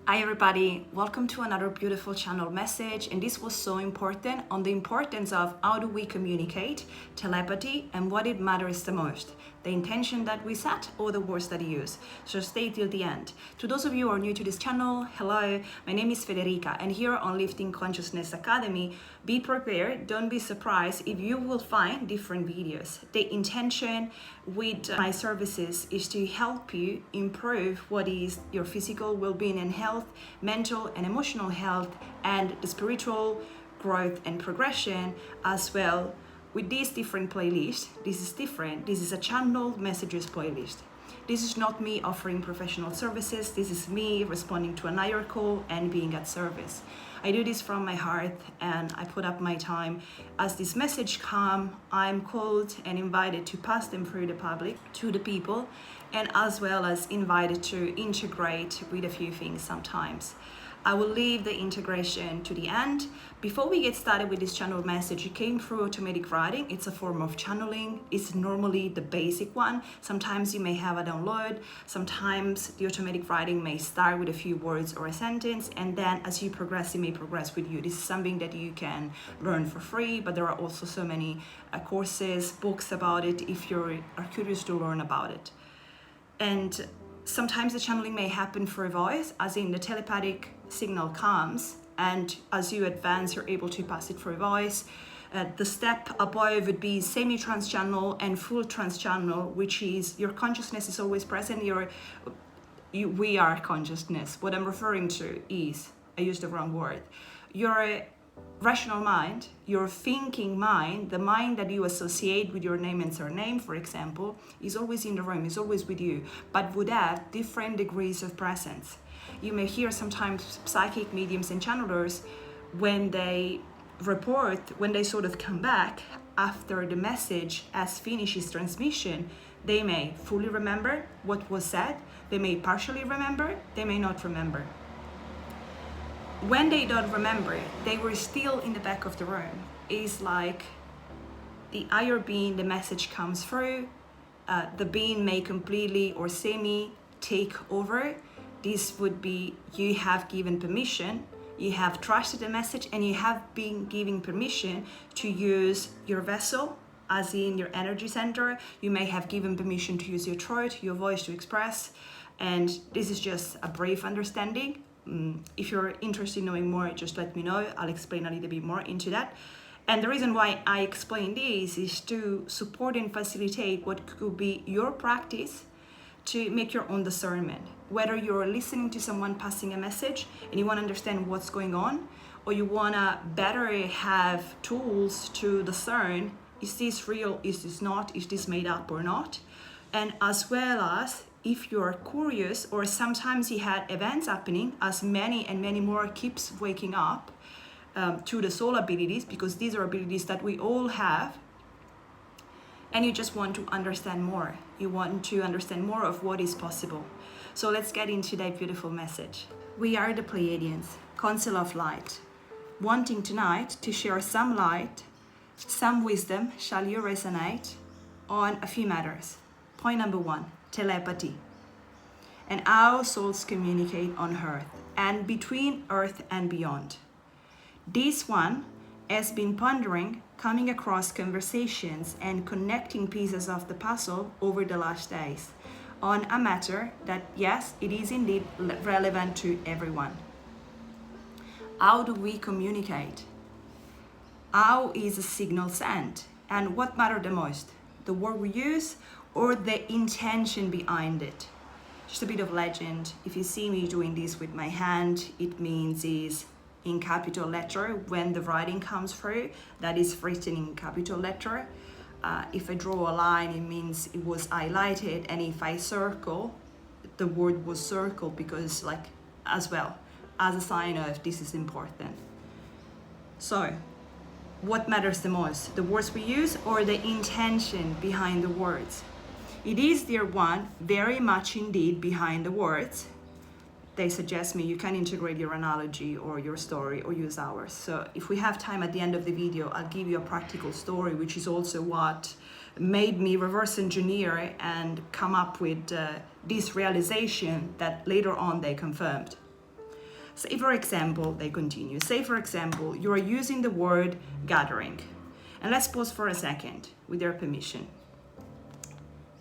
Hi everybody, welcome to another beautiful channel message, and this was so important on the importance of how do we communicate, telepathy, and what it matters the most, the intention that we set or the words that we use. So stay till the end. To those of you who are new to this channel, hello, my name is Federica, and here on Lifting Consciousness Academy, be prepared, don't be surprised if you will find different videos. The intention with my services is to help you improve what is your physical well-being and health, mental and emotional health, and the spiritual growth and progression as well. With these different playlists, this is different. This is a channel messages playlist. This is not me offering professional services. This is me responding to an higher call and being at service. I do this from my heart and I put up my time. As this message comes, I'm called and invited to pass them through the public to the people, and as well as invited to integrate with a few things sometimes. I will leave the integration to the end. Before we get started with this channel message, it came through automatic writing. It's a form of channeling. It's normally the basic one. Sometimes you may have a download. Sometimes the automatic writing may start with a few words or a sentence, and then as you progress, it may progress with you. This is something that you can learn for free, but there are also so many courses, books about it if you are curious to learn about it. And sometimes the channeling may happen through voice, as in the telepathic signal comes, and as you advance, you're able to pass it through voice. The step above would be semi-trance channel and full trance channel, which is your consciousness is always present. We are consciousness. What I'm referring to is, I used the wrong word. Your rational mind, your thinking mind, the mind that you associate with your name and surname, for example, is always in the room, is always with you, but would have different degrees of presence. You may hear sometimes psychic mediums and channelers when they report, when they sort of come back after the message has finished its transmission, they may fully remember what was said, they may partially remember, they may not remember. When they don't remember, they were still in the back of the room. It's like the higher being, the message comes through, the being may completely or semi take over. This would be, you have given permission, you have trusted the message, and you have been giving permission to use your vessel, as in your energy center. You may have given permission to use your throat, your voice to express, and this is just a brief understanding. If you're interested in knowing more, just let me know. I'll explain a little bit more into that. And the reason why I explain this is to support and facilitate what could be your practice to make your own discernment. Whether you're listening to someone passing a message and you want to understand what's going on, or you want to better have tools to discern, is this real, is this not, is this made up or not? And as well as, if you're curious, or sometimes you had events happening, as many and many more keeps waking up to the soul abilities, because these are abilities that we all have, and you just want to understand more. You want to understand more of what is possible. So let's get into that beautiful message. We are the Pleiadians, Council of Light, wanting tonight to share some light, some wisdom, shall you resonate on a few matters. Point number 1, telepathy, and how souls communicate on Earth and between Earth and beyond. This one has been pondering, coming across conversations and connecting pieces of the puzzle over the last days on a matter that, yes, it is indeed relevant to everyone. How do we communicate? How is a signal sent? And what matters the most? The word we use or the intention behind it? Just a bit of legend. If you see me doing this with my hand, it means is in capital letter. When the writing comes through, that is written in capital letter. If I draw a line, it means it was highlighted, and if I circle, the word was circled, because like as well as a sign of this is important. So what matters the most, the words we use or the intention behind the words? It is, dear one, very much indeed behind the words. They suggest me you can integrate your analogy or your story or use ours. So if we have time at the end of the video, I'll give you a practical story, which is also what made me reverse engineer and come up with this realization that later on they confirmed. Say for example, they continue, say for example, you are using the word gathering. And let's pause for a second with your permission.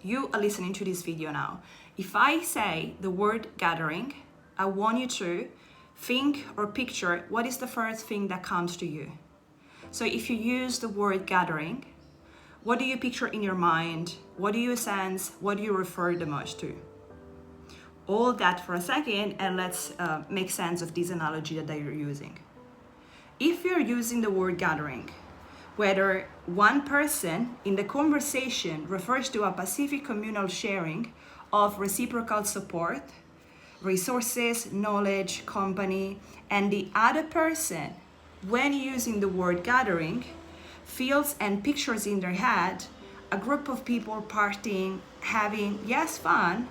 You are listening to this video now. If I say the word gathering, I want you to think or picture what is the first thing that comes to you. So if you use the word gathering, what do you picture in your mind? What do you sense? What do you refer the most to? All that for a second, and let's make sense of this analogy that you're using. If you're using the word gathering, whether one person in the conversation refers to a pacific communal sharing of reciprocal support, resources, knowledge, company, and the other person, when using the word gathering, feels and pictures in their head a group of people partying, having, yes, fun,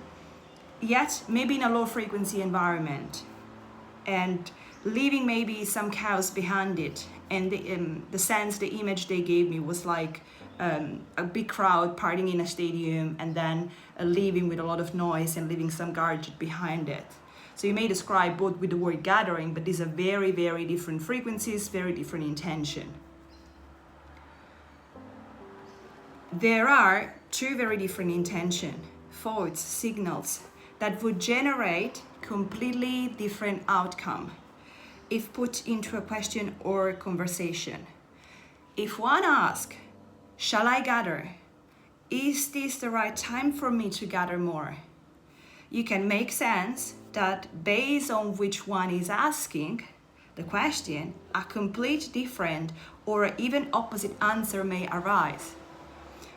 yet maybe in a low frequency environment, and leaving maybe some chaos behind it. And the image they gave me was like a big crowd partying in a stadium and then leaving with a lot of noise and leaving some garbage behind it. So you may describe both with the word gathering, but these are very, very different frequencies, very different intention. There are two very different intention, thoughts, signals, that would generate completely different outcome if put into a question or conversation. If one asks, shall I gather? Is this the right time for me to gather more? You can make sense that based on which one is asking the question, a complete different or even opposite answer may arise.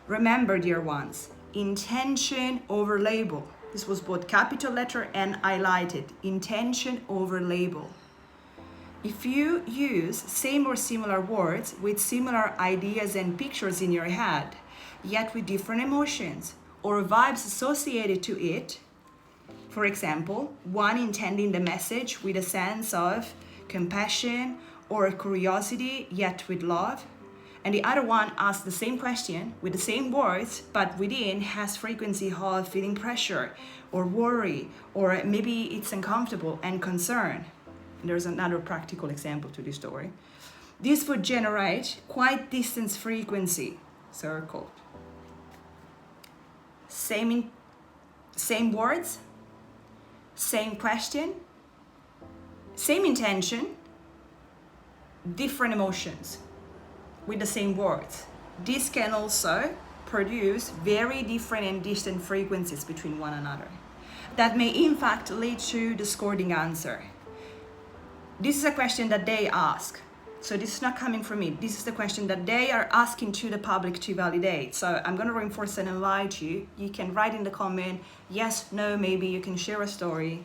Remember, dear ones, intention over label. This was both capital letter and highlighted. Intention over label. If you use same or similar words with similar ideas and pictures in your head, yet with different emotions or vibes associated to it, for example, one intending the message with a sense of compassion or curiosity, yet with love, and the other one asks the same question with the same words, but within has frequency of feeling pressure or worry, or maybe it's uncomfortable and concern. And there's another practical example to this story. This would generate quite distant frequency, circle. Same words, same question, same intention, different emotions with the same words. This can also produce very different and distant frequencies between one another that may in fact lead to discording answer. This is a question that they ask. So this is not coming from me. This is the question that they are asking to the public to validate. So I'm going to reinforce and invite you. You can write in the comment, yes, no, maybe. You can share a story.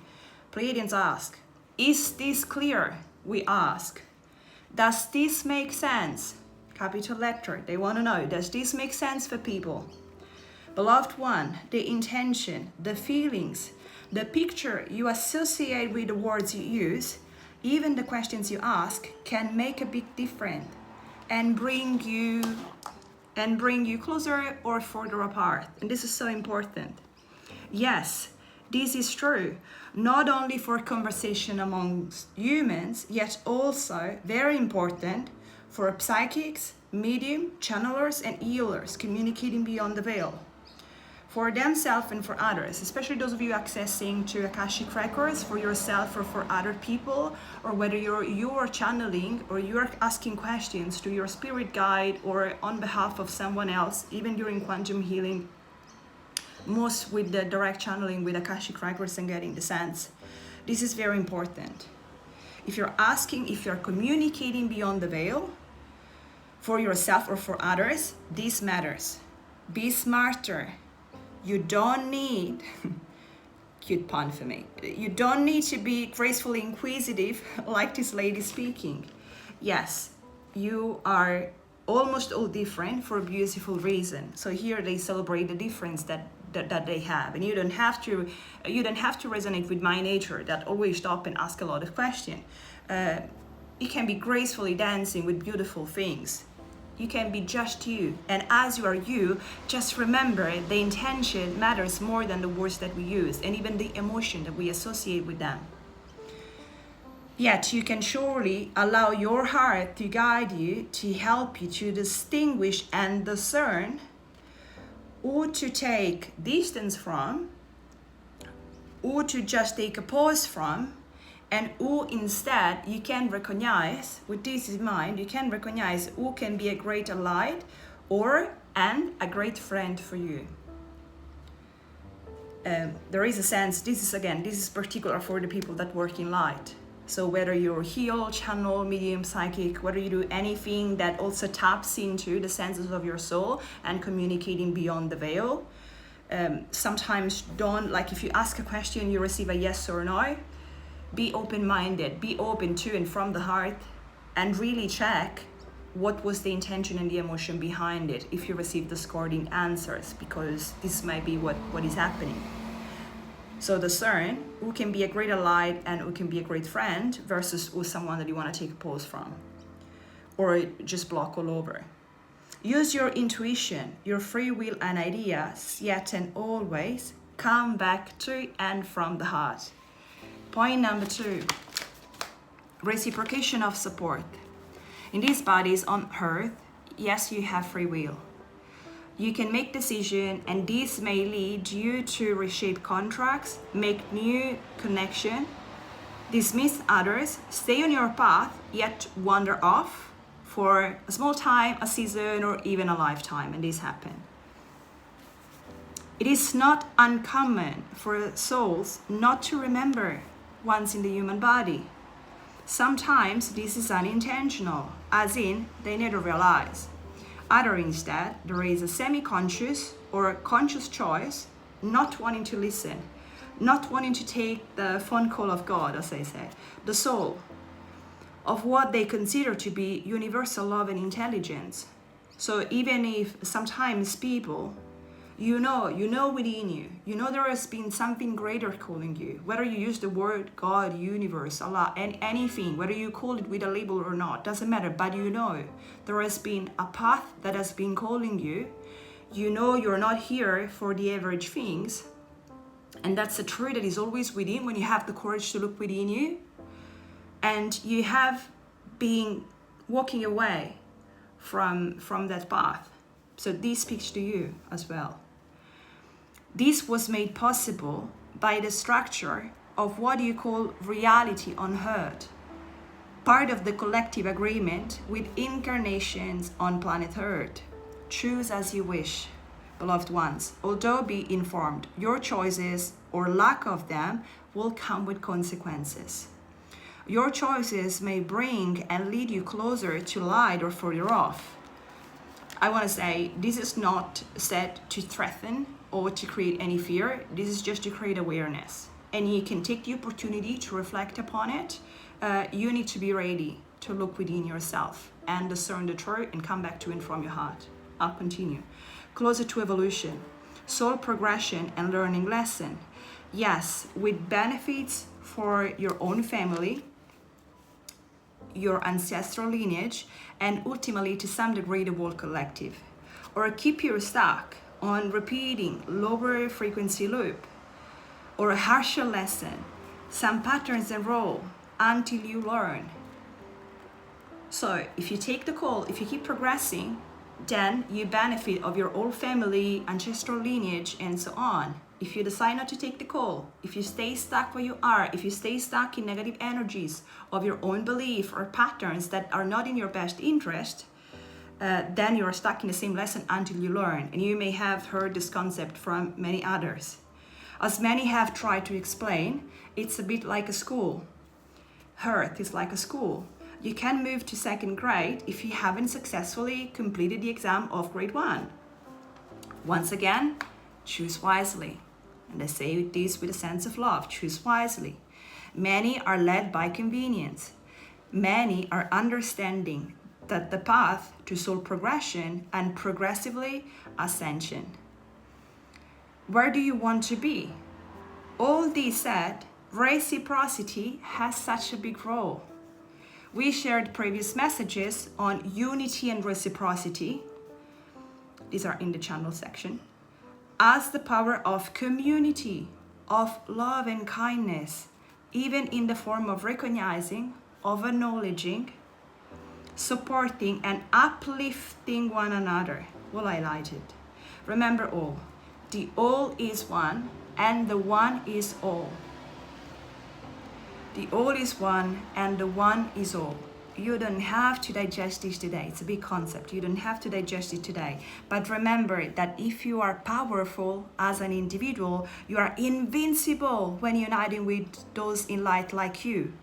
Pleiadians ask, is this clear? We ask, does this make sense? Capital letter. They want to know, does this make sense for people? Beloved one, the intention, the feelings, the picture you associate with the words you use, even the questions you ask can make a big difference and bring you closer or further apart. And this is so important. Yes, this is true, not only for conversation amongst humans, yet also very important for psychics, medium, channelers, and healers communicating beyond the veil. For themselves and for others, especially those of you accessing to Akashic Records for yourself or for other people, or whether you're channeling or you're asking questions to your spirit guide or on behalf of someone else, even during quantum healing, most with the direct channeling with Akashic Records and getting the sense. This is very important. If you're asking, if you're communicating beyond the veil, for yourself or for others, this matters. Be smarter. You don't need, cute pun for me, you don't need to be gracefully inquisitive like this lady speaking. Yes, you are almost all different for a beautiful reason. So here they celebrate the difference that they have, and you don't have to resonate with my nature that always stop and ask a lot of questions. You can be gracefully dancing with beautiful things. You can be just you, and as you are you, just remember the intention matters more than the words that we use and even the emotion that we associate with them. Yet you can surely allow your heart to guide you, to help you to distinguish and discern who to take distance from, who to just take a pause from, and who instead you can recognize, with this in mind, you can recognize who can be a great ally and a great friend for you. There is a sense, this is particular for the people that work in light. So whether you're heal, channel, medium, psychic, whether you do anything that also taps into the senses of your soul and communicating beyond the veil, sometimes don't, like if you ask a question, you receive a yes or no, be open-minded, be open to and from the heart, and really check what was the intention and the emotion behind it if you receive discording answers, because this might be what is happening. So discern who can be a great ally and who can be a great friend versus who's someone that you want to take a pause from or just block all over. Use your intuition, your free will and ideas, yet and always come back to and from the heart. Point number 2, reciprocation of support. In these bodies on earth, yes, you have free will. You can make decisions, and this may lead you to reshape contracts, make new connection, dismiss others, stay on your path, yet wander off for a small time, a season, or even a lifetime, and this happens. It is not uncommon for souls not to remember once in the human body. Sometimes this is unintentional, as in they never realize. Other instead, there is a semi-conscious or conscious choice, not wanting to listen, not wanting to take the phone call of God, as I say, the soul, of what they consider to be universal love and intelligence. So even if sometimes people, you know within you know there has been something greater calling you, whether you use the word God, universe, Allah, and anything, whether you call it with a label or not, doesn't matter, but you know there has been a path that has been calling you. You know you're not here for the average things, and that's a truth that is always within when you have the courage to look within you, and you have been walking away from that path. So this speaks to you as well. This was made possible by the structure of what you call reality on earth, part of the collective agreement with incarnations on planet Earth. Choose as you wish, beloved ones. Although be informed, your choices or lack of them will come with consequences. Your choices may bring and lead you closer to light or further off. I want to say this is not said to threaten or to create any fear. This is just to create awareness, and you can take the opportunity to reflect upon it. You need to be ready to look within yourself and discern the truth and come back to and from your heart. I'll continue. Closer to evolution, soul progression and learning lesson. Yes, with benefits for your own family, your ancestral lineage, and ultimately to some degree the whole collective. Or keep you stuck on repeating lower frequency loop or a harsher lesson, some patterns and role until you learn. So if you take the call, if you keep progressing, then you benefit of your old family, ancestral lineage, and so on. If you decide not to take the call, if you stay stuck where you are, if you stay stuck in negative energies of your own belief or patterns that are not in your best interest, then you are stuck in the same lesson until you learn. And you may have heard this concept from many others. As many have tried to explain, it's a bit like a school. Earth is like a school. You can move to second grade if you haven't successfully completed the exam of grade 1. Once again, choose wisely. And I say this with a sense of love, choose wisely. Many are led by convenience. Many are understanding that the path to soul progression and progressively ascension. Where do you want to be? All this said, reciprocity has such a big role. We shared previous messages on unity and reciprocity. These are in the channel section. As the power of community, of love and kindness, even in the form of recognizing, of acknowledging, supporting and uplifting one another. All highlighted. Remember all. The all is one and the one is all. The all is one and the one is all. You don't have to digest this today. It's a big concept. You don't have to digest it today. But remember that if you are powerful as an individual, you are invincible when uniting with those in light like you.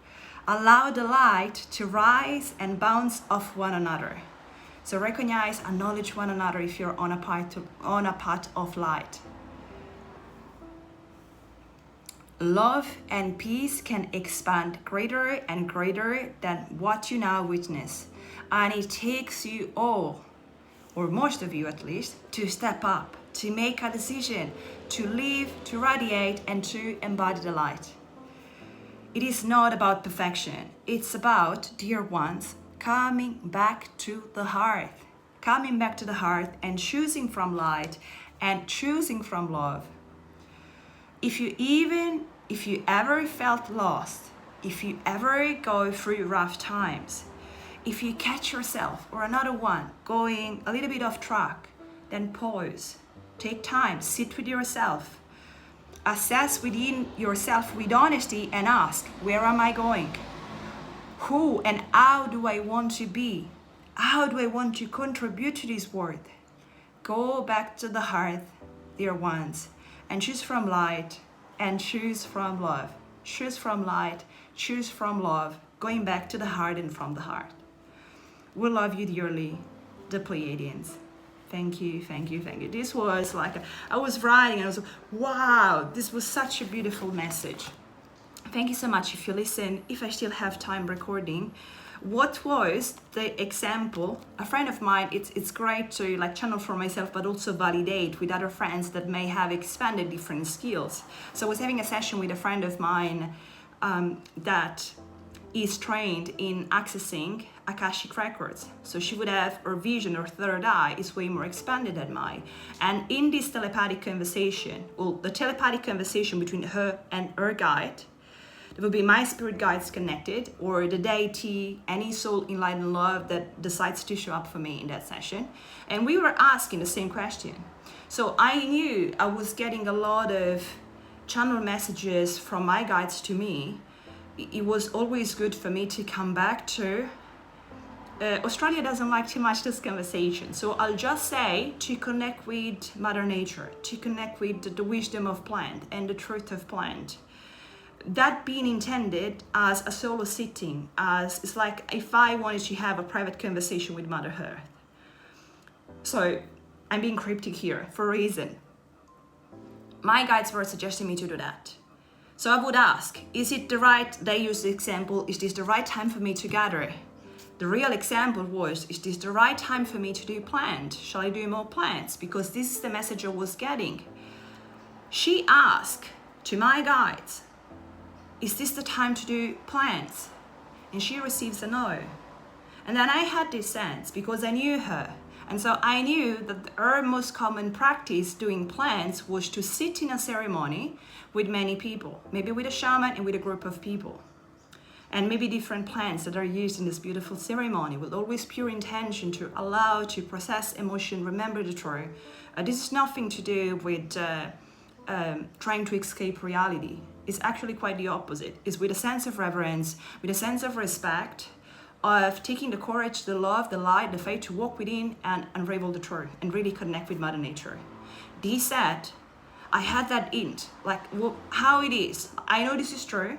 Allow the light to rise and bounce off one another. So recognize, acknowledge one another if you're on a path of light. Love and peace can expand greater and greater than what you now witness. And it takes you all, or most of you at least, to step up, to make a decision, to live, to radiate, and to embody the light. It is not about perfection. It's about, dear ones, coming back to the hearth. Coming back to the hearth and choosing from light and choosing from love. If you ever felt lost, if you ever go through rough times, if you catch yourself or another one going a little bit off track, then pause, take time, sit with yourself, assess within yourself with honesty and ask, where am I going? Who and how do I want to be? How do I want to contribute to this world? Go back to the heart, dear ones, and choose from light and choose from love. Choose from light, choose from love, going back to the heart and from the heart. We love you dearly, the Pleiadians. Thank you, thank you, thank you. This was like, I was writing and I was like, wow, this was such a beautiful message. Thank you so much if you listen, if I still have time recording. What was the example? A friend of mine, it's great to like channel for myself, but also validate with other friends that may have expanded different skills. So I was having a session with a friend of mine that is trained in accessing Akashic Records. So she would have her vision, her third eye is way more expanded than mine. And in this telepathic conversation, well, the telepathic conversation between her and her guide, there will be my spirit guides connected, or the deity, any soul enlightened love that decides to show up for me in that session. And we were asking the same question. So I knew I was getting a lot of channel messages from my guides to me. It was always good for me to come back to. Australia doesn't like too much this conversation. So I'll just say to connect with Mother Nature, to connect with the wisdom of plant and the truth of plant. That being intended as a solo sitting, as it's like if I wanted to have a private conversation with Mother Earth. So I'm being cryptic here for a reason. My guides were suggesting me to do that. So I would ask, is it the right, they use the example, is this the right time for me to gather? The real example was, is this the right time for me to do plant? Shall I do more plants? Because this is the message I was getting. She asked to my guides, is this the time to do plants? And she receives a no. And then I had this sense because I knew her. And so I knew that her most common practice doing plants was to sit in a ceremony with many people, maybe with a shaman and with a group of people. And maybe different plants that are used in this beautiful ceremony with always pure intention to allow, to process emotion, remember the truth. This is nothing to do with trying to escape reality. It's actually quite the opposite. It's with a sense of reverence, with a sense of respect, of taking the courage, the love, the light, the faith to walk within and unravel the truth and really connect with Mother Nature. This said, I had that hint, like how it is. I know this is true.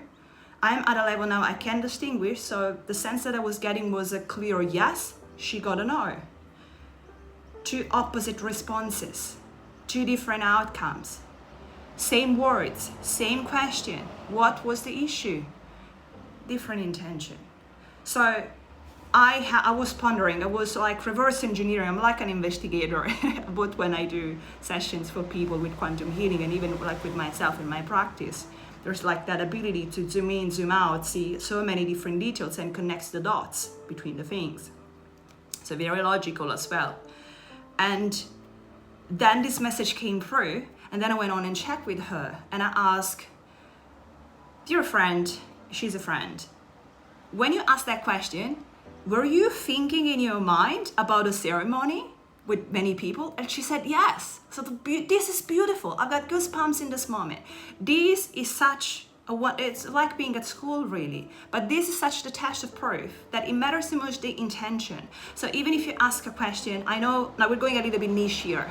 I'm at a level now I can distinguish, so the sense that I was getting was a clear yes, she got a no. Two opposite responses, two different outcomes. Same words, same question. What was the issue? Different intention. So I was pondering, I was like reverse engineering. I'm like an investigator, both when I do sessions for people with quantum healing and even like with myself in my practice. There's like that ability to zoom in, zoom out, see so many different details and connects the dots between the things. So very logical as well. And then this message came through. And then I went on and checked with her and I asked, dear friend, she's a friend. When you ask that question, were you thinking in your mind about a ceremony with many people? And she said, yes. So this is beautiful. I've got goosebumps in this moment. This is such it's like being at school, really. But this is such the test of proof that it matters so much the intention. So even if you ask a question, I know now we're going a little bit niche here.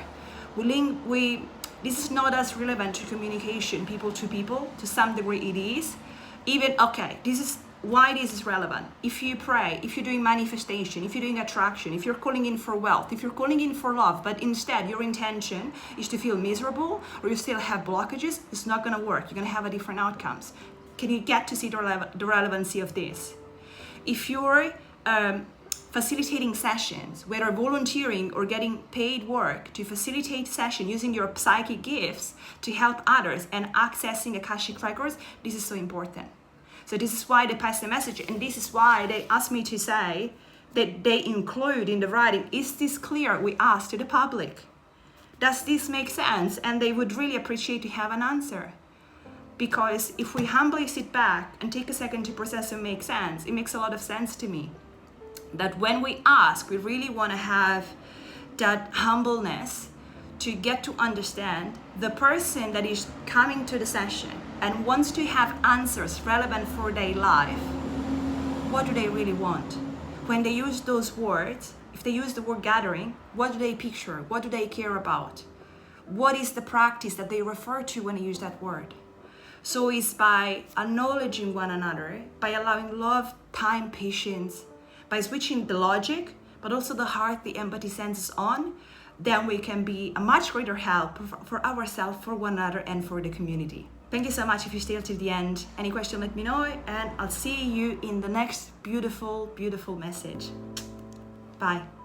This is not as relevant to communication, people to people. To some degree, it is. Even this is why this is relevant. If you pray, if you're doing manifestation, if you're doing attraction, if you're calling in for wealth, if you're calling in for love, but instead your intention is to feel miserable or you still have blockages, it's not going to work. You're going to have a different outcomes. Can you get to see the relevancy of this? If you're facilitating sessions, whether volunteering or getting paid work to facilitate session using your psychic gifts to help others and accessing Akashic Records, this is so important. So this is why they pass the message, and this is why they asked me to say that they include in the writing, is this clear? We ask to the public. Does this make sense? And they would really appreciate to have an answer. Because if we humbly sit back and take a second to process and make sense, it makes a lot of sense to me. That when we ask, we really want to have that humbleness to get to understand the person that is coming to the session and wants to have answers relevant for their life. What do they really want? When they use those words, if they use the word gathering, what do they picture? What do they care about? What is the practice that they refer to when they use that word? So it's by acknowledging one another, by allowing love, time, patience, by switching the logic, but also the heart, the empathy senses on, then we can be a much greater help for ourselves, for one another, and for the community. Thank you so much if you stayed till the end. Any question, let me know, and I'll see you in the next beautiful, beautiful message. Bye.